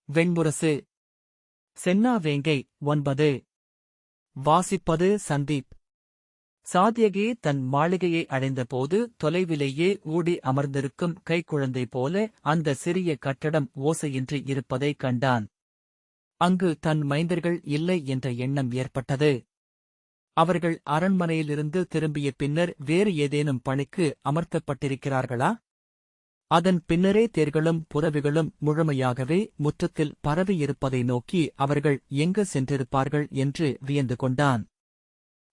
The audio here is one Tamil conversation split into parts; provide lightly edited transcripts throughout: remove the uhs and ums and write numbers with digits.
வெண்முரசு. சென்னா வேங்கை 9. வாசிப்பது சந்தீப். சாத்யகி தன் மாளிகையை அடைந்தபோது தொலைவிலேயே ஊடி அமர்ந்திருக்கும் கைக்குழந்தை போல அந்த சிறிய கட்டடம் ஓசையின்றி இருப்பதைக் கண்டான். அங்கு தன் மைந்தர்கள் இல்லை என்ற எண்ணம் ஏற்பட்டது. அவர்கள் அரண்மனையிலிருந்து திரும்பிய பின்னர் வேறு ஏதேனும் பணிக்கு அமர்த்தப்பட்டிருக்கிறார்களா? அதன் பின்னரே தேர்களும் புறவிகளும் முழுமையாகவே முற்றத்தில் பரவியிருப்பதை நோக்கி அவர்கள் எங்கு சென்றிருப்பார்கள் என்று வியந்து கொண்டான்.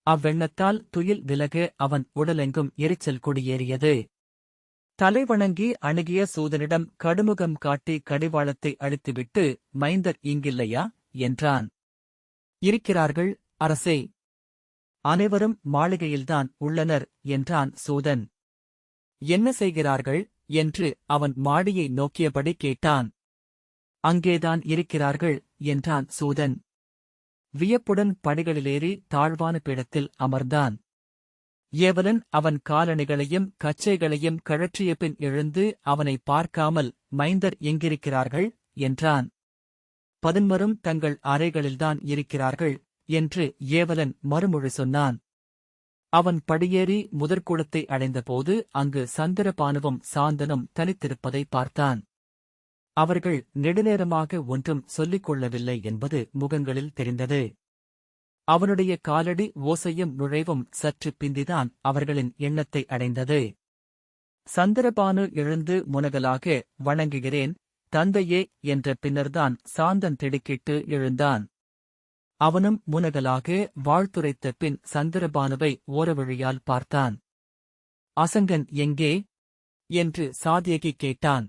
அவ்வெண்ணத்தால் துயில் விலக அவன் உடலெங்கும் எரிச்சல் குடியேறியது. தலைவணங்கி அணுகிய சூதனிடம் கடுமுகம் காட்டி கடிவாளத்தை அழித்துவிட்டு, மைந்தர் இங்கில்லையா என்றான். இருக்கிறார்கள் அரசே. அனைவரும் மாளிகையில்தான் உள்ளனர் என்றான் சூதன். என்ன செய்கிறார்கள் என்று அவன் மாடியை நோக்கியபடி கேட்டான். அங்கேதான் இருக்கிறார்கள் என்றான் சூதன். வியப்புடன் படிகளிலேறி தாழ்வான பீடத்தில் அமர்ந்தான். ஏவலன் அவன் காலணிகளையும் கச்சைகளையும் கழற்றிய பின் எழுந்து அவனை பார்க்காமல், மைந்தர் எங்கிருக்கிறார்கள் என்றான். 11 தங்கள் அறைகளில்தான் இருக்கிறார்கள் என்று ஏவலன் மறுமொழி சொன்னான். அவன் படியேறி முதற்குளத்தை அடைந்தபோது அங்கு சந்திரபானுவும் சாந்தனும் தனித்திருப்பதை பார்த்தான். அவர்கள் நெடுநேரமாக ஒன்றும் சொல்லிக் கொள்ளவில்லை என்பது முகங்களில் தெரிந்தது. அவனுடைய காலடி ஓசையும் நுழைவும் சற்று பிந்திதான் அவர்களின் எண்ணத்தை அடைந்தது. சந்திரபானு எழுந்து முனகலாக, வணங்குகிறேன் தந்தையே என்ற பின்னர்தான் சாந்தன் திடுக்கிட்டு எழுந்தான். அவனும் முனகலாக வாழ்த்துரைத்த பின் சந்திரபானுவை ஓரவழியால் பார்த்தான். அசங்கன் எங்கே என்று சாத்யகி கேட்டான்.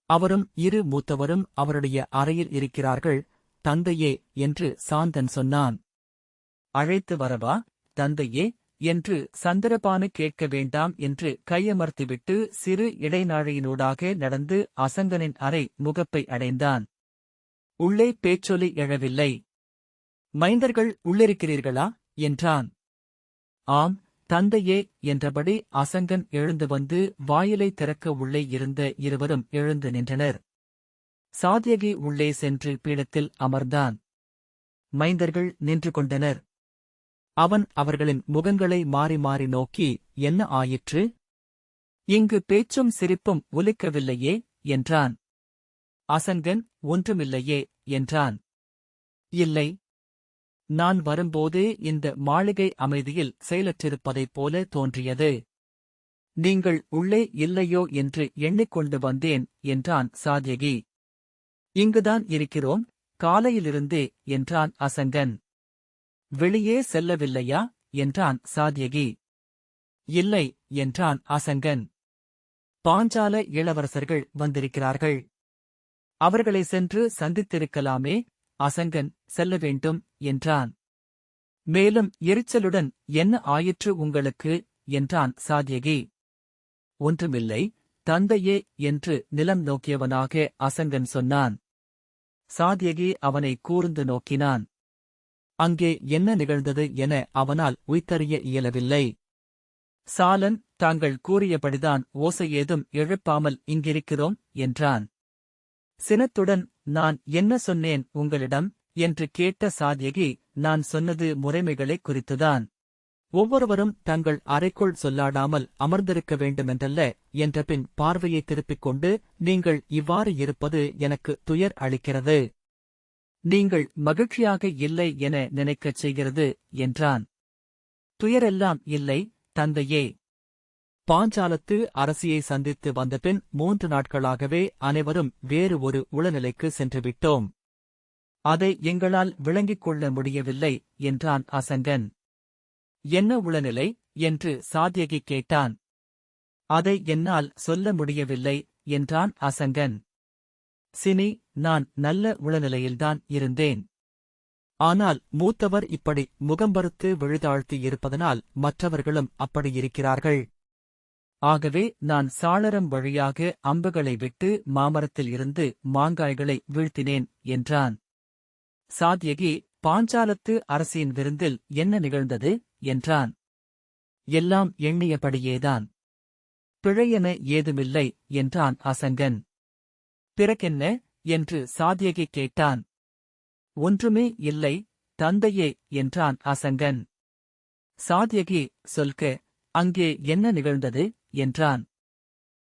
அவரும் இரு மூத்தவரும் அவருடைய அறையில் இருக்கிறார்கள் தந்தையே என்று சாந்தன் சொன்னான். அழைத்து வரவா தந்தையே என்று சந்திரபானு கேட்க வேண்டாம் என்று கையமர்த்திவிட்டு சிறு இடைநாழியினூடாக நடந்து அசங்கனின் அறை முகப்பை அடைந்தான். உள்ளே பேச்சொலி எழவில்லை. மைந்தர்கள் உள்ளிருக்கிறீர்களா என்றான். ஆம் தந்தையே என்றபடி அசங்கன் எழுந்து வந்து வாயிலை திறக்க உள்ளே இருந்த இருவரும் எழுந்து நின்றனர். சாத்யகி உள்ளே சென்று பீடத்தில் அமர்ந்தான். மைந்தர்கள் நின்று கொண்டனர். அவன் அவர்களின் முகங்களை மாறி மாறி நோக்கி, என்ன ஆயிற்று? இங்கு பேச்சும் சிரிப்பும் ஒலிக்கவில்லையே என்றான். அசங்கன் ஒன்றுமில்லையே என்றான். இல்லை. நான் வரும்போது இந்த மாளிகை அமைதியில் செயலற்றிருப்பதைப் போல தோன்றியது. நீங்கள் உள்ளே இல்லையோ என்று எண்ணிக்கொண்டு வந்தேன் என்றான் சாத்யகி. இங்குதான் இருக்கிறோம் காலையிலிருந்தே என்றான் அசங்கன். வெளியே செல்லவில்லையா என்றான் சாத்யகி. இல்லை என்றான் அசங்கன். பாஞ்சால இளவரசர்கள் வந்திருக்கிறார்கள். அவர்களை சென்று சந்தித்திருக்கலாமே. அசங்கன் செல்ல வேண்டும் என்றான். மேலும் எரிச்சலுடன், என்ன ஆயிற்று உங்களுக்கு என்றான் சாத்யகி. ஒன்றுமில்லை தந்தையே என்று நிலம் நோக்கியவனாக அசங்கன் சொன்னான். சாத்யகி அவனை கூர்ந்து நோக்கினான். அங்கே என்ன நிகழ்ந்தது என அவனால் உய்த்தறிய இயலவில்லை. சாலன், தாங்கள் கூறியபடிதான் ஓசையேதும் எழுப்பாமல் இங்கிருக்கிறோம் என்றான். சினத்துடன், நான் என்ன சொன்னேன் உங்களிடம் என்று கேட்ட சாத்யகி, நான் சொன்னது முறைமைகளை குறித்துதான். ஒவ்வொருவரும் தங்கள் அறைக்குள் சொல்லாடாமல் அமர்ந்திருக்க வேண்டுமென்றல்ல என்றபின் பார்வையை திருப்பிக் கொண்டு, நீங்கள் இவ்வாறு இருப்பது எனக்கு துயர் அளிக்கிறது. நீங்கள் மகிழ்ச்சியாக இல்லை என நினைக்கச் செய்கிறது என்றான். துயரெல்லாம் இல்லை தந்தையே. பாஞ்சாலத்து அரசியை சந்தித்து வந்தபின் 3 நாட்களாகவே அனைவரும் வேறு ஒரு உளநிலைக்கு சென்றுவிட்டோம். அதை எங்களால் விளங்கிக் கொள்ள முடியவில்லை என்றான் அசங்கன். என்ன உளநிலை என்று சாத்யகி கேட்டான். அதை என்னால் சொல்ல முடியவில்லை என்றான் அசங்கன். சினி, நான் நல்ல உளநிலையில்தான் இருந்தேன். ஆனால் மூத்தவர் இப்படி முகம்பருத்து விழுதாழ்த்தி இருப்பதனால் மற்றவர்களும் அப்படியிருக்கிறார்கள். ஆகவே நான் சாளரம் வழியாக அம்புகளை விட்டு மாமரத்தில் இருந்து மாங்காய்களை வீழ்த்தினேன் என்றான். சாத்யகி, பாஞ்சாலத்து அரசியின் விருந்தில் என்ன நிகழ்ந்தது என்றான். எல்லாம் எண்ணியபடியேதான். பிழையென ஏதுமில்லை என்றான் அசங்கன். பிறகென்ன என்று சாத்யகி கேட்டான். ஒன்றுமே இல்லை, தந்தையே என்றான் அசங்கன். சாத்யகி, சொல்க, அங்கே என்ன நிகழ்ந்தது என்றான்.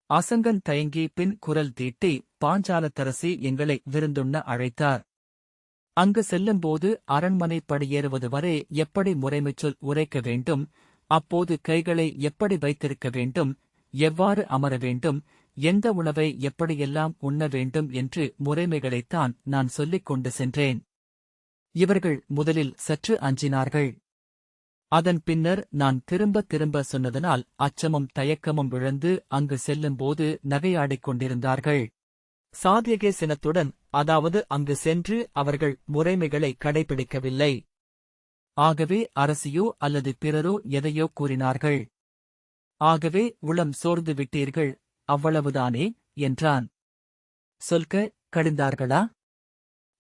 அசங்கன் தயங்கி பின் குரல் தீட்டி, பாஞ்சாலத்தரசி எங்களை விருந்துண்ண அழைத்தார். அங்கு செல்லும்போது அரண்மனை படியேறுவது வரை எப்படி முறைமைச்சொல் உரைக்க வேண்டும், அப்போது கைகளை எப்படி வைத்திருக்க வேண்டும், எவ்வாறு அமர வேண்டும், எந்த உணவை எப்படியெல்லாம் உண்ண வேண்டும் என்று முறைமைகளைத்தான் நான் சொல்லிக் கொண்டு சென்றேன். இவர்கள் முதலில் சற்று அஞ்சினார்கள். அதன் பின்னர் நான் திரும்ப திரும்ப சொன்னதனால் அச்சமும் தயக்கமும் விழுந்து அங்கு செல்லும்போது நகையாடிக் கொண்டிருந்தார்கள். சாத்யகி சினத்துடன், அதாவது அங்கு சென்று அவர்கள் முறைமைகளை கடைபிடிக்கவில்லை. ஆகவே அரசியோ அல்லது பிறரோ எதையோ கூறினார்கள். ஆகவே உளம் சோர்ந்து விட்டீர்கள், அவ்வளவுதானே என்றான். சொல்க, கடிந்தார்களா?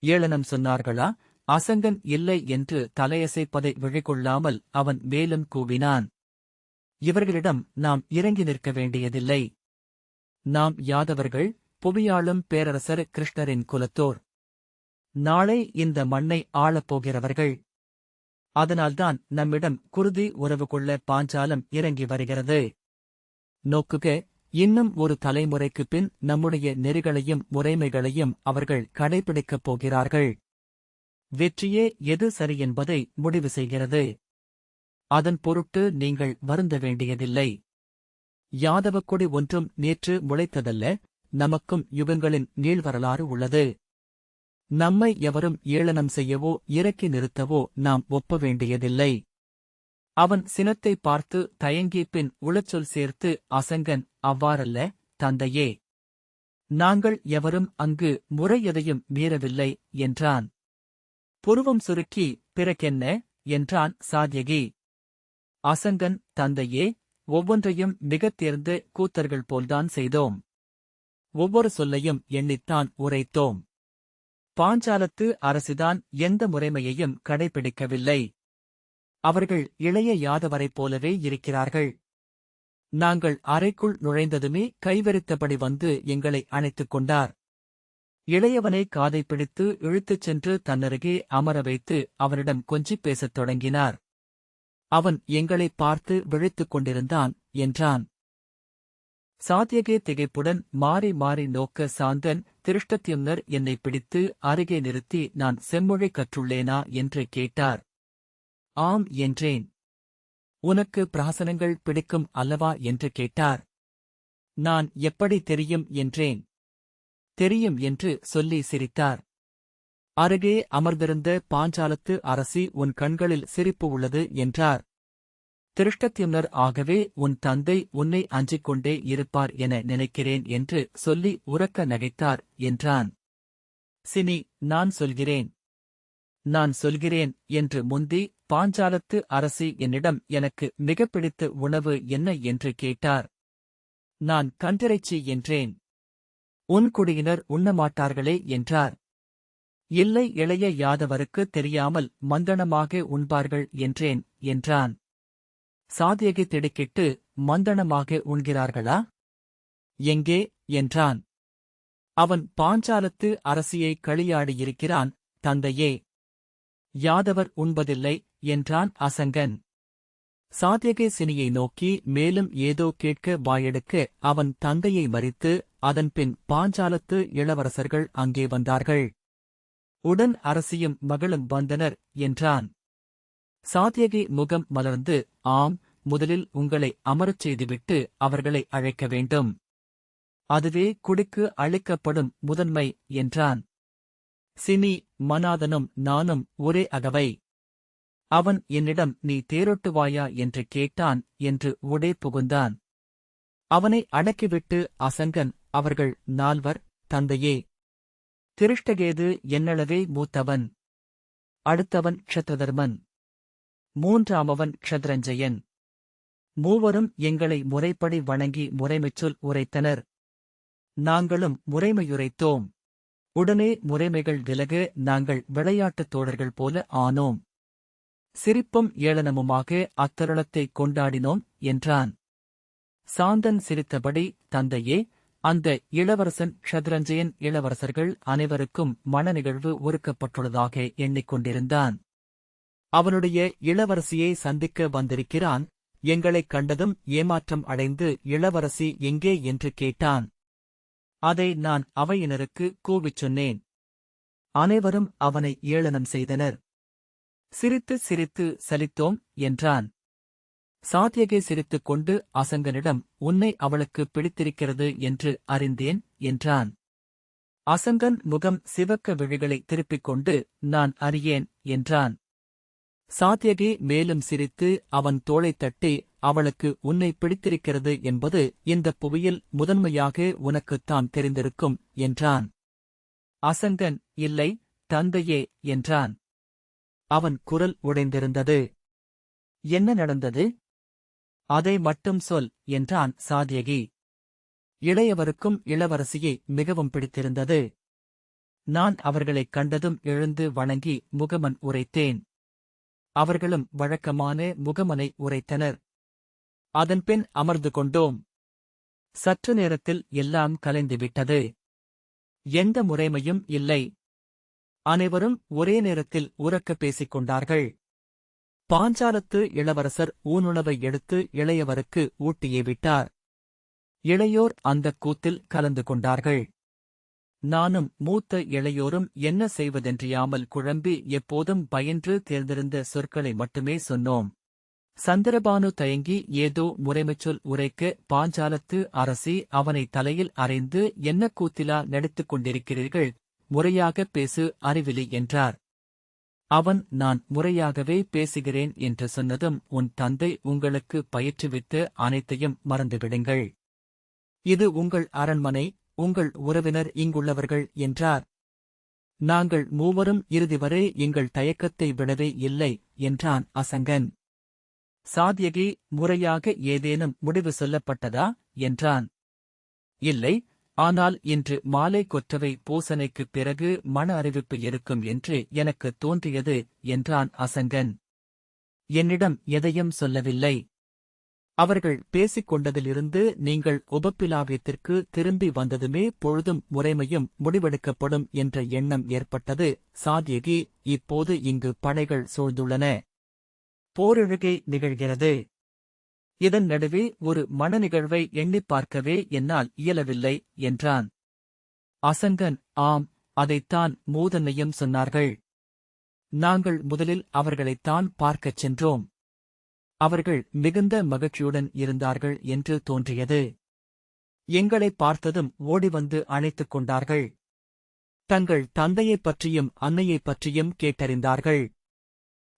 ஏளனம் சொன்னார்களா? அசங்கன் இல்லை என்று தலையசைப்பதை விழிகொள்ளாமல் அவன் மேலும் கூவினான். இவர்களிடம் நாம் இறங்கி நிற்க வேண்டியதில்லை. நாம் யாதவர்கள், புவியாளும் பேரரசர் கிருஷ்ணரின் குலத்தோர். நாளை இந்த மண்ணை ஆளப்போகிறவர்கள். அதனால்தான் நம்மிடம் குருதி உறவு கொள்ள பாஞ்சாலம் இறங்கி வருகிறது. நோக்குக, இன்னும் ஒரு தலைமுறைக்குப் பின் நம்முடைய நெறிகளையும் முறைமைகளையும் அவர்கள் கடைபிடிக்கப் போகிறார்கள். வெற்றியே எது சரி என்பதை முடிவு செய்கிறது. அதன் பொருட்டு நீங்கள் வருந்த வேண்டியதில்லை. யாதவக்கொடி ஒன்றும் நேற்று முளைத்ததல்ல, நமக்கும் யுகங்களின் நீள்வரலாறு உள்ளது. நம்மை எவரும் ஏளனம் செய்யவோ இறக்கி நிறுத்தவோ நாம் ஒப்ப வேண்டியதில்லை. அவன் சினத்தை பார்த்து தயங்கி பின் உளச்சொல் சேர்த்து, அசங்கன், அவ்வாறல்ல, தந்தையே. நாங்கள் எவரும் அங்கு முறை எதையும் மீறவில்லை என்றான். புருவம் சுருக்கி, பிறகென்ன என்றான் சாத்யகி. அசங்கன், தந்தையே, ஒவ்வொன்றையும் மிகத் தேர்ந்த கூத்தர்கள் போல்தான் செய்தோம். ஒவ்வொரு சொல்லையும் எண்ணித்தான் உரைத்தோம். பாஞ்சாலத்து அரசிதான் எந்த முறைமையையும் கடைபிடிக்கவில்லை. அவர்கள் இளைய யாதவரைப் போலவே இருக்கிறார்கள். நாங்கள் அறைக்குள் நுழைந்ததுமே கைவரித்தபடி வந்து எங்களை அணைத்துக் கொண்டார். இளையவனை காதை பிடித்து இழுத்துச் சென்று தன்னருகே அமர வைத்து அவனிடம் கொஞ்சிப் பேசத் தொடங்கினார். அவன் எங்களை பார்த்து விழித்துக் கொண்டிருந்தான் என்றான். சாத்யகி திகைப்புடன் மாறி மாறி நோக்க, சாந்தன், திருஷ்டத்யும்னர் என்னை பிடித்து அருகே நிறுத்தி நான் செம்மொழி கற்றுள்ளேனா என்று கேட்டார். ஆம் என்றேன். உனக்கு பிராசனங்கள் பிடிக்கும் அல்லவா என்று கேட்டார். நான் எப்படி தெரியும் என்றேன். தெரியும் என்று சொல்லி சிரித்தார். அருகே அமர்ந்திருந்த பாஞ்சாலத்து அரசி, உன் கண்களில் சிரிப்பு உள்ளது என்றார். திருஷ்டத்யும்னர், ஆகவே உன் தந்தை உன்னை அஞ்சிக் கொண்டே இருப்பார் என நினைக்கிறேன் என்று சொல்லி உரக்க நகைத்தார் என்றான். சினி, நான் சொல்கிறேன், நான் சொல்கிறேன் என்று முந்தி பாஞ்சாலத்து அரசி என்னிடம் எனக்கு மிகப் பிடித்த உணவு என்ன என்று கேட்டார். நான் கன்றிறைச்சி என்றேன். உன் குடியினர் உண்ணமாட்டார்களே என்றார். இல்லை, இளைய யாதவருக்கு தெரியாமல் மந்தனமாக உண்பார்கள் என்றேன் என்றான். சாத்யகி திடுக்கிட்டு, மந்தனமாக உண்கிறார்களா? எங்கே என்றான். அவன் பாஞ்சாலத்து அரசியை களியாடியிருக்கிறான், தந்தையே. யாதவர் உண்பதில்லை என்றான் அசங்கன். சாத்யகி சினியை நோக்கி மேலும் ஏதோ கேட்க வாயெடுக்க அவன் தந்தையை மறித்து அதன்பின் பாஞ்சாலத்து இளவரசர்கள் அங்கே வந்தார்கள். உடன் அரசியும் மகளும் வந்தனர் என்றான். சாத்யகி முகம் மலர்ந்து, ஆம், முதலில் உங்களை அமரச் செய்துவிட்டு அவர்களை அழைக்க வேண்டும். அதுவே குடிக்கு அளிக்கப்படும் முதன்மை என்றான். சினி, மனாதனும் நானும் ஒரே அகவை. அவன் என்னிடம் நீ தேரொட்டுவாயா என்று கேட்டான் என்று உடே புகுந்தான். அவனை அடக்கிவிட்டு அசங்கன், அவர்கள் 4 தந்தையே. திருஷ்டகேது என்னளவே மூத்தவன். அடுத்தவன் க்ஷத்ரதர்மன். 3ஆமவன் க்ஷத்ரஞ்சயன். மூவரும் எங்களை முறைப்படி வணங்கி முறைமைச்சொல் உரைத்தனர். நாங்களும் முறைமையுரைத்தோம். உடனே முறைமைகள் விலக நாங்கள் விளையாட்டுத் தோழர்கள் போல ஆனோம். சிரிப்பும் ஏளனமுமாக அத்தருணத்தை கொண்டாடினோம் என்றான். சாந்தன் சிரித்தபடி, தந்தையே, அந்த இளவரசன் ஷத்ரஞ்சயன் இளவரசர்கள் அனைவருக்கும் மணநிகழ்வு ஒருக்கப்பட்டுள்ளதாக எண்ணிக்கொண்டிருந்தான். அவனுடைய இளவரசியை சந்திக்க வந்திருக்கிறான். எங்களைக் கண்டதும் ஏமாற்றம் அடைந்து இளவரசி எங்கே என்று கேட்டான். அதை நான் அவையினருக்கு கூவிச் சொன்னேன். அனைவரும் அவனை ஏளனம் செய்தனர். சிரித்து சிரித்து சலித்தோம் என்றான். சாத்யகி சிரித்துக் கொண்டு அசங்கனிடம் உன்னை அவளுக்கு பிடித்திருக்கிறது என்று அறிந்தேன் என்றான். அசங்கன் முகம் சிவக்க விழிகளை திருப்பிக் கொண்டு நான் அறியேன் என்றான். சாத்யகி மேலும் சிரித்து அவன் தோளைத் தட்டி அவளுக்கு உன்னை பிடித்திருக்கிறது என்பது இந்தப் புவியில் முதன்மையாக உனக்குத்தான் தெரிந்திருக்கும் என்றான். அசங்கன் இல்லை தந்தையே என்றான். அவன் குரல் உடைந்திருந்தது. என்ன நடந்தது? அதை மட்டும் சொல் என்றான் சாத்யகி. இளையவருக்கும் இளவரசியை மிகவும் பிடித்திருந்தது. நான் அவர்களைக் கண்டதும் எழுந்து வணங்கி முகமன் உரைத்தேன். அவர்களும் வழக்கமான முகமனை உரைத்தனர். அதன்பின் அமர்ந்து கொண்டோம். சற்று நேரத்தில் எல்லாம் கலைந்துவிட்டது. எந்த முறைமையும் இல்லை. அனைவரும் ஒரே நேரத்தில் உரக்க பேசிக் கொண்டார்கள். பாஞ்சாலத்து இளவரசர் ஊனுணவை எடுத்து இளையவருக்கு ஊட்டியே விட்டார். இளையோர் அந்தக் கூத்தில் கலந்து கொண்டார்கள். நானும் மூத்த இளையோரும் என்ன செய்வதென்றியாமல் குழம்பி எப்போதும் பயன்று தேர்ந்திருந்த சொற்களை மட்டுமே சொன்னோம். சந்திரபானு தயங்கி ஏதோ முறைமைச்சொல் உரைக்க பாஞ்சாலத்து அரசி அவனை தலையில் அறைந்து என்ன கூத்திலா நடித்துக் கொண்டிருக்கிறீர்கள், முறையாகப் பேசு அறிவிலி என்றார். அவன் நான் முறையாகவே பேசுகிறேன் என்று சொன்னதும் உன் தந்தை உங்களுக்கு பயிற்றுவித்து அனைத்தையும் மறந்துவிடுங்கள். இது உங்கள் அரண்மனை, உங்கள் உறவினர் இங்குள்ளவர்கள் என்றார். நாங்கள் மூவரும் இறுதிவரை எங்கள் தயக்கத்தை விடவே இல்லை என்றான் அசங்கன். சாத்யகி முறையாக ஏதேனும் முடிவு சொல்லப்பட்டதா என்றான். இல்லை, ஆனால் இன்று மாலை கொற்றவை பூசனைக்குப் பிறகு மண அறிவிப்பு இருக்கும் என்று எனக்கு தோன்றியது என்றான் அசங்கன். என்னிடம் எதையும் சொல்லவில்லை. அவர்கள் பேசிக் கொண்டதிலிருந்து நீங்கள் உபப்பிலாவியத்திற்கு திரும்பி வந்ததுமே பொழுதும் முறைமையும் முடிவெடுக்கப்படும் என்ற எண்ணம் ஏற்பட்டது. சாத்யகி, இப்போது இங்கு படைகள் சூழ்ந்துள்ளன. போரிழுகை நிகழ்கிறது. இதன் நடுவே ஒரு மண நிகழ்வை எண்ணிப் பார்க்கவே என்னால் இயலவில்லை என்றான். அசங்கன், ஆம், அதைத்தான் மூதன்னையும் சொன்னார்கள். நாங்கள் முதலில் அவர்களைத்தான் பார்க்கச் சென்றோம். அவர்கள் மிகுந்த மகிழ்ச்சியுடன் இருந்தார்கள் என்று தோன்றியது. எங்களைப் பார்த்ததும் ஓடிவந்து அழைத்துக் கொண்டார்கள். தங்கள் தந்தையைப் பற்றியும் அன்னையைப் பற்றியும் கேட்டறிந்தார்கள்.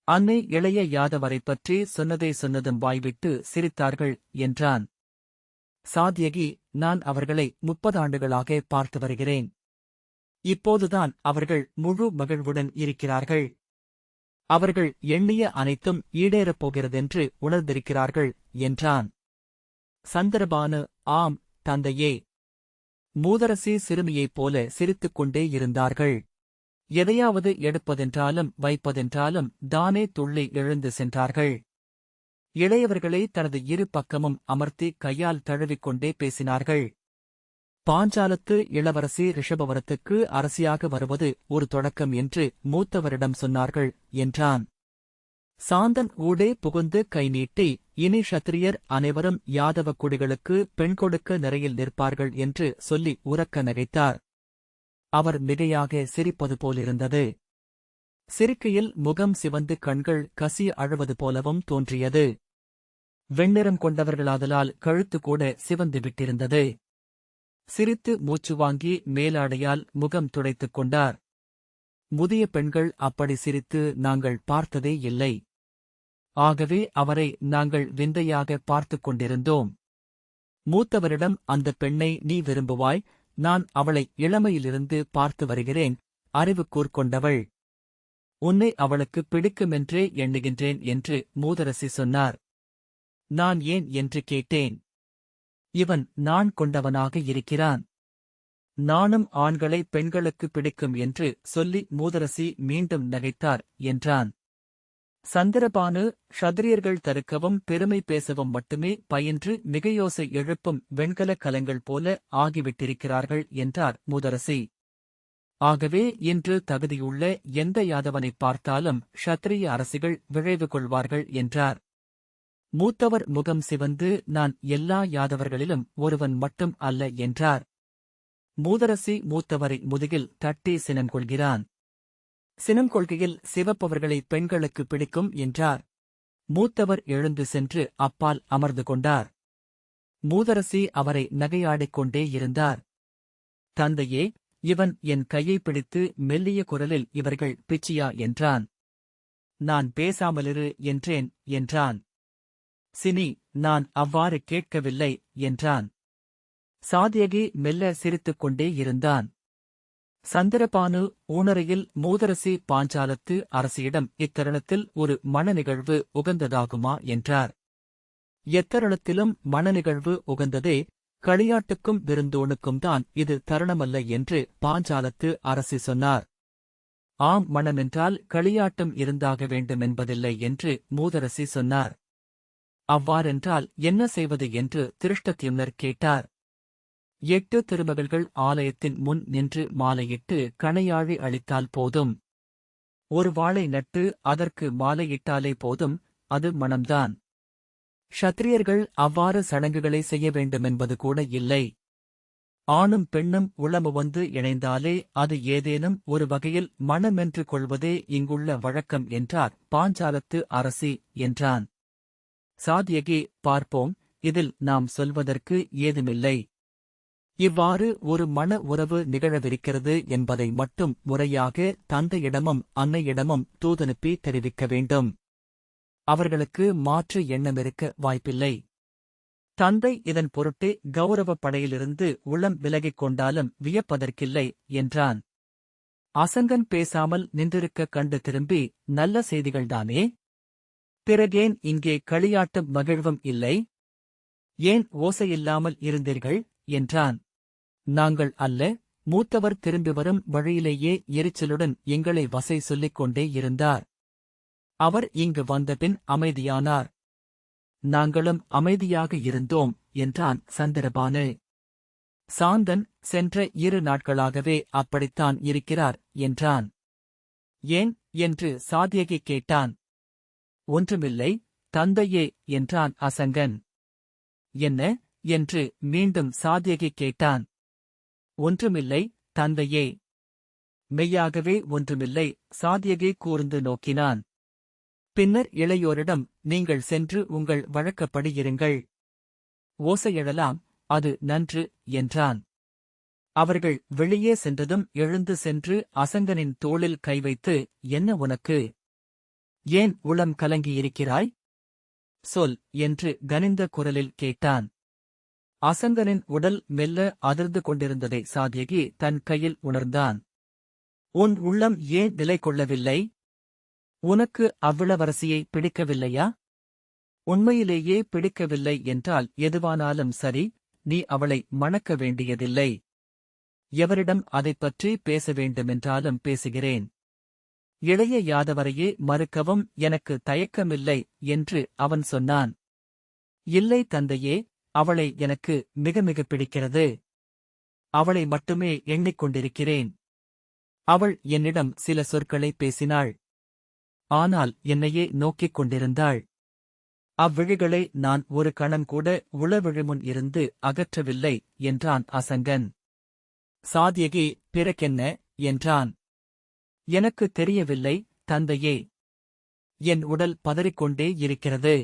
அன்னை இளைய யாதவரைப் பற்றி சொன்னதை சொன்னதும் வாய்விட்டு சிரித்தார்கள் என்றான். சாத்யகி, நான் அவர்களை 30 ஆண்டுகளாக பார்த்து வருகிறேன். இப்போதுதான் அவர்கள் முழு மகிழ்வுடன் இருக்கிறார்கள். அவர்கள் எண்ணிய அனைத்தும் ஈடேறப் போகிறதென்று உணர்ந்திருக்கிறார்கள் என்றான். சந்திரபானு, ஆம் தந்தையே. மூதரசி சிறுமியைப் போல சிரித்துக் கொண்டே இருந்தார்கள். எதையாவது எடுப்பதென்றாலும் வைப்பதென்றாலும் தானே துள்ளி எழுந்து சென்றார்கள். இளையவர்களை தனது இரு பக்கமும் அமர்த்தி கையால் தழுவிக்கொண்டே பேசினார்கள். பாஞ்சாலத்து இளவரசி ரிஷபவரத்துக்கு அரசியாக வருவது ஒரு தொடக்கம் என்று மூத்தவரிடம் சொன்னார்கள் என்றான். சாந்தன் ஊடே புகுந்து கை நீட்டி, இனி க்ஷத்திரியர் அனைவரும் யாதவ குடிகளுக்கு பெண் கொடுக்க நிறையில் நிற்பார்கள் என்று சொல்லி உரக்க நகைத்தார். அவர் மிகையாக சிரிப்பது போலிருந்தது. சிரிக்கையில் முகம் சிவந்து கண்கள் கசிய அழுவது போலவும் தோன்றியது. வெண்ணிறம் கொண்டவர்களாதலால் கழுத்து கூட சிவந்து விட்டிருந்தது. சிரித்து மூச்சு வாங்கி மேலாடையால் முகம் துடைத்துக் கொண்டார். முதிய பெண்கள் அப்படி சிரித்து நாங்கள் பார்த்ததே இல்லை. ஆகவே அவரை நாங்கள் விந்தையாக பார்த்துக் கொண்டிருந்தோம். மூத்தவரிடம், அந்த பெண்ணை நீ விரும்புவாய், நான் அவளை இளமையிலிருந்து பார்த்து வருகிறேன், அறிவு கூர்கொண்டவள். உன்னை அவளுக்கு பிடிக்குமென்றே எண்ணுகின்றேன் என்று மூதரசி சொன்னார். நான் ஏன் என்று கேட்டேன். இவன் நான் கொண்டவனாக இருக்கிறான். நானும் ஆண்களை பெண்களுக்கு பிடிக்கும் என்று சொல்லி மூதரசி மீண்டும் நகைத்தார் என்றான். சந்திரபானு, க்ஷத்திரியர்கள் தருக்கவும் பெருமை பேசவும் மட்டுமே பயின்று மிகையோசை எழுப்பும் வெண்கலக் கலங்கள் போல ஆகிவிட்டிருக்கிறார்கள் என்றார் மூதரசி. ஆகவே இன்று தகுதியுள்ள எந்த யாதவனைப் பார்த்தாலும் க்ஷத்திரிய அரசிகள் விழைவு கொள்வார்கள் என்றார். மூத்தவர் முகம் சிவந்து, நான் எல்லா யாதவர்களிலும் ஒருவன் மட்டும் அல்ல என்றார். மூதரசி மூத்தவரை முதுகில் தட்டி சினம் கொள்கிறான். சினம் கொள்கையில் சிவப்பவர்களை பெண்களுக்கு பிடிக்கும் என்றார். மூத்தவர் எழுந்து சென்று அப்பால் அமர்ந்து கொண்டார். மூதரசி அவரை நகையாடிக் கொண்டே இருந்தார். தந்தையே, இவன் என் கையை பிடித்து மெல்லிய குரலில் இவர்கள் பிச்சியா என்றான். நான் பேசாமலிரு என்றேன் என்றான். சினி, நான் அவ்வாறு கேட்கவில்லை என்றான். சாத்யகி மெல்ல சிரித்துக் கொண்டே இருந்தான். சந்திரபானு ஊணரையில் மூதரசி பாஞ்சாலத்து அரசியிடம் இத்தருணத்தில் ஒரு மணநிகழ்வு உகந்ததாகுமா என்றார். எத்தருணத்திலும் மணநிகழ்வு உகந்ததே, களியாட்டுக்கும் விருந்தோணுக்கும் தான் இது தருணமல்ல என்று பாஞ்சாலத்து அரசி சொன்னார். ஆம், மணமென்றால் களியாட்டம் இருந்தாக வேண்டுமென்பதில்லை என்று மூதரசி சொன்னார். அவ்வாறென்றால் என்ன செய்வது என்று திருஷ்டத்யும்னர் கேட்டார். 8 திருமகள்கள் ஆலயத்தின் முன் நின்று மாலையிட்டு கணையாழி அளித்தால் போதும். ஒரு வாளை நட்டு அதற்கு மாலையிட்டாலே போதும், அது மணம்தான். க்ஷத்திரியர்கள் அவ்வாறு சடங்குகளை செய்ய வேண்டுமென்பது கூட இல்லை. ஆணும் பெண்ணும் உளமுவந்து இணைந்தாலே அது ஏதேனும் ஒரு வகையில் மணமென்று கொள்வதே இங்குள்ள வழக்கம் என்றார் பாஞ்சாலத்து அரசி என்றான். சாத்யகி, பார்ப்போம், இதில் நாம் சொல்வதற்கு ஏதுமில்லை. இவ்வாறு ஒரு மண உறவு நிகழவிருக்கிறது என்பதை மட்டும் முறையாக தந்தையிடமும் அன்னையிடமும் தூதனுப்பி தெரிவிக்க வேண்டும். அவர்களுக்கு மாற்று எண்ணமிருக்க வாய்ப்பில்லை. தந்தை இதன் பொருட்டே கௌரவப் படையிலிருந்து உளம் விலகிக் கொண்டாலும் வியப்பதற்கில்லை என்றான். அசங்கன் பேசாமல் நின்றிருக்க கண்டு திரும்பி, நல்ல செய்திகள்தானே? பிறகேன் இங்கே களியாட்டும் மகிழ்வும் இல்லை? ஏன் ஓசையில்லாமல் இருந்தீர்கள் என்றான். நாங்கள் அல்ல, மூத்தவர் திரும்பி வரும் வழியிலேயே எரிச்சலுடன் எங்களை வசை சொல்லிக் கொண்டே இருந்தார். அவர் இங்கு வந்தபின் அமைதியானார். நாங்களும் அமைதியாக இருந்தோம் என்றான் சந்திரபானு. சாந்தன் சென்ற 2 நாட்களாகவே அப்படித்தான் இருக்கிறார் என்றான். ஏன் என்று சாத்யகி கேட்டான். ஒன்றுமில்லை தந்தையே என்றான் அசங்கன். என்ன என்று மீண்டும் சாத்யகி கேட்டான். ஒன்றுமில்லை தந்தையே. மெய்யாகவே ஒன்றுமில்லை, சாத்யகி கூர்ந்து நோக்கினான். பின்னர் இளையோரிடம், நீங்கள் சென்று உங்கள் வழக்கப்படி இருங்கள். ஓசையெழலாம், அது நன்று என்றான். அவர்கள் வெளியே சென்றதும் எழுந்து சென்று அசங்கனின் தோளில் கை வைத்து, என்ன உனக்கு? ஏன் உளம் கலங்கியிருக்கிறாய்? சொல் என்று கனிந்த குரலில் கேட்டான். அசங்கனின் உடல் மெல்ல அதிர்ந்து கொண்டிருந்ததை சாத்யகி தன் கையில் உணர்ந்தான். உன் உள்ளம் ஏன் நிலை கொள்ளவில்லை? உனக்கு அவ்விளவரசியை பிடிக்கவில்லையா? உண்மையிலேயே பிடிக்கவில்லை என்றால் எதுவானாலும் சரி, நீ அவளை மணக்க வேண்டியதில்லை. எவரிடம் அதைப் பற்றி பேச வேண்டுமென்றாலும் பேசுகிறேன். இளைய யாதவரையே மறுக்கவும் எனக்கு தயக்கமில்லை என்று அவன் சொன்னான். இல்லை தந்தையே, அவளை எனக்கு மிக மிக பிடிக்கிறது. அவளை மட்டுமே எண்ணிக்கொண்டிருக்கிறேன். அவள் என்னிடம் சில சொற்களை பேசினாள். ஆனால் என்னையே நோக்கிக் கொண்டிருந்தாள். அவ்விழிகளை நான் ஒரு கணம் கூட உளவிழிமுன் இருந்து அகற்றவில்லை என்றான் அசங்கன். சாத்யகி, பிறகென்ன என்றான். எனக்கு தெரியவில்லை தந்தையே. என் உடல் பதறிக்கொண்டே இருக்கிறது.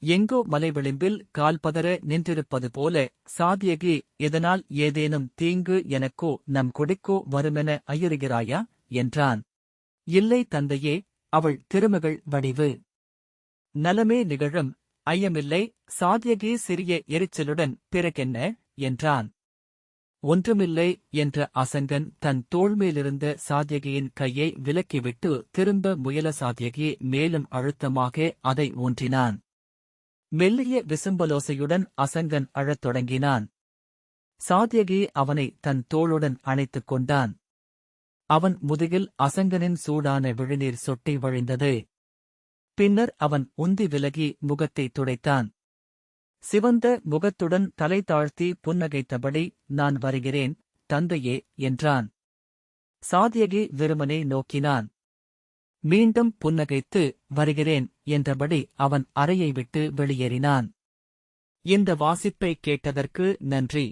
எங்கோ மலைவிளிம்பில் கால் பதற நின்றிருப்பது போல. சாத்யகி, இதனால் ஏதேனும் தீங்கு எனக்கோ நம் கொடிக்கோ வருமென ஐயுறுகிறாயா என்றான். இல்லை தந்தையே, அவள் திருமகள் வடிவு. நலமே நிகழும், ஐயமில்லை. சாத்யகி சிறிய எரிச்சலுடன் பிறகென்ன என்றான். ஒன்றுமில்லை என்ற அசங்கன் தன் தோள்மேலிருந்த சாத்யகியின் கையை விலக்கிவிட்டு திரும்ப முயல சாத்யகி மேலும் அழுத்தமாக அதை ஊன்றினான். மெல்லிய விசும்பலோசையுடன் அசங்கன் அழத் தொடங்கினான். சாத்யகி அவனை தன் தோளுடன் அணைத்துக் கொண்டான். அவன் முதுகில் அசங்கனின் சூடான விழிநீர் சொட்டி வழிந்தது. பின்னர் அவன் உந்தி விலகி முகத்தை துடைத்தான். சிவந்த முகத்துடன் தலை தாழ்த்தி புன்னகைத்தபடி, நான் வருகிறேன், தந்தையே, என்றான். சாத்யகி வெறுமனே நோக்கினான். மீண்டும் புன்னகைத்து, வருகிறேன் என்றபடி அவன் அறையை விட்டு வெளியேறினான். இந்த வாசிப்பை கேட்டதற்கு நன்றி.